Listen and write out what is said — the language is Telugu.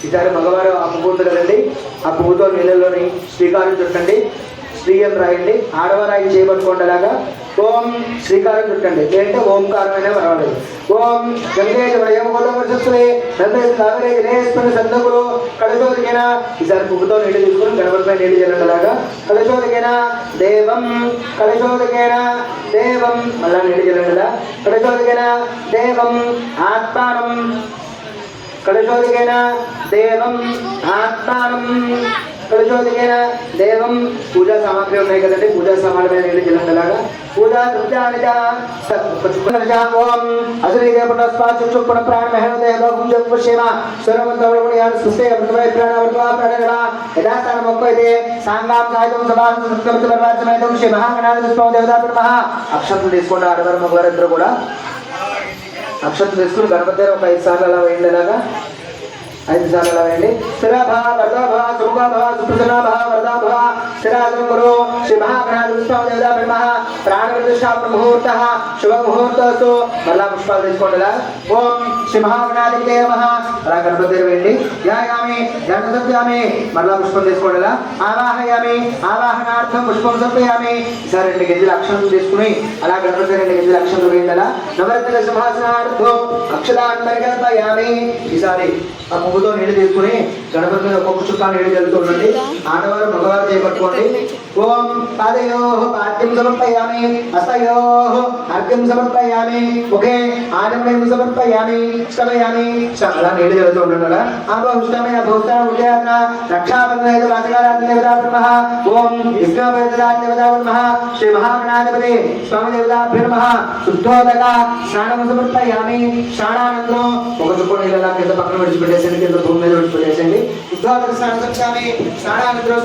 ఈసారి మగవారు ఆ పువ్వు ఉంది కదండి, ఆ పువ్వుతో నీళ్ళలోని శ్రీకారం చుట్టండి, శ్రీ అని రాయండి. ఆడవారు ఆయన చేయబట్టుకోండి. అలాగా ఓం శ్రీకారం చుట్టండి, లేదంటే ఓంకారమైనా పర్వాలేదు. ఓం గంగే సందగురు కళచోదికేనా. ఈసారి పువ్వుతో నీళ్ళు తీసుకుని గణపతిపై నీళ్ళు చేయండి. అలాగా కళచోదికేనా దేవం, కళచోదికేనా దేవం, మళ్ళా నీళ్ళు చేయండి. కళచోదికేనా దేవం ఆత్మానం, కళచోదికేన దేవం ఆత్మానం, కళచోదికేన దేవం. పూజా సామాగ్రి ఉన్నాయి కదండి, పూజా సామాన్ల మీద నీళ్ళు జలంలాగా పూజా ఓం అసలు ప్రాణ మహేమ సుస్థే యథాస్థానం మొక్కైతే సాంగాం సాయుధం సభాసం శ్రీ మహాగణాధి పుష్పం దేవతా. అక్షరం తీసుకోండి ఆడవారు మగవారు ఇద్దరు కూడా. అక్షరం తీసుకుని గణపతి దగ్గర ఒక 5 సార్లు అలా వేయండి. అలాగా 5 సార్లు అలా వేయండి. స్థిరాభ వరదాభ సుముఖాభ సుప్రసన్నాభ వరదాభ స్థిరాసనం గురు శ్రీ మహాగణాధి పుష్పం దేవతా బ్రహ్మ ప్రాణప్రతిష్ఠా ముహూర్త శుభ ముహూర్తస్తు. మళ్ళా పుష్పాలు తీసుకోండి. ఇలా ఓం శ్రీ మహాగణాధిపతే నమః అలా గణపతి దగ్గర వేయండి. ధ్యాయామి ధ్యానసత్యామి, మళ్ళా పుష్పం తీసుకోండి. ఇలా ఆవాహయామి ఆవాహనార్థం పుష్పం సమర్పయామి. ఈసారి 2 గింజలు అక్షరం తీసుకుని అలా గణపతి 2 గింజలు అక్షరం వేయండి. అలా నవరత్న సింహాసనార్థం అక్షరాన్ని పరికల్పయామి. ఈసారి ఆ పువ్వుతో నీళ్ళు తీసుకుని గణపతి మీద ఒక్కొక్క చుక్క నీళ్ళు జల్లుతూ ఉండండి. ఆడవారు మగవారు చేపట్టుకోండి. ఓం పాదయో పాద్యం సమర్పయామి, హస్తయో అర్ఘ్యం సమర్పయామి, ముఖే ఆనమయం సమర్పయామి, శ్రమయామి. అలా నీళ్ళు జల్లుతూ ఉండండి. ఆభౌష్టమయ భౌష్టాన రక్షాబంధన వాసగారాజ్ఞ బ్రహ్మ ఓం విష్ణువేదాజ్ఞ బ్రహ్మ శ్రీ మహాగణాధిపతి స్వామి దేవతాభ్యో నమః. శుద్ధోదక స్నానం సమర్పయామి. స్నానానంతరం ఒక చుక్క నీళ్ళ కింద పక్కన విడిచిపెట్టేసండి, కింద భూమి మీద విడిచిపెట్టేసండి. శుద్ధోదక స్నానం సమర్పయామి. స్నానానంతరం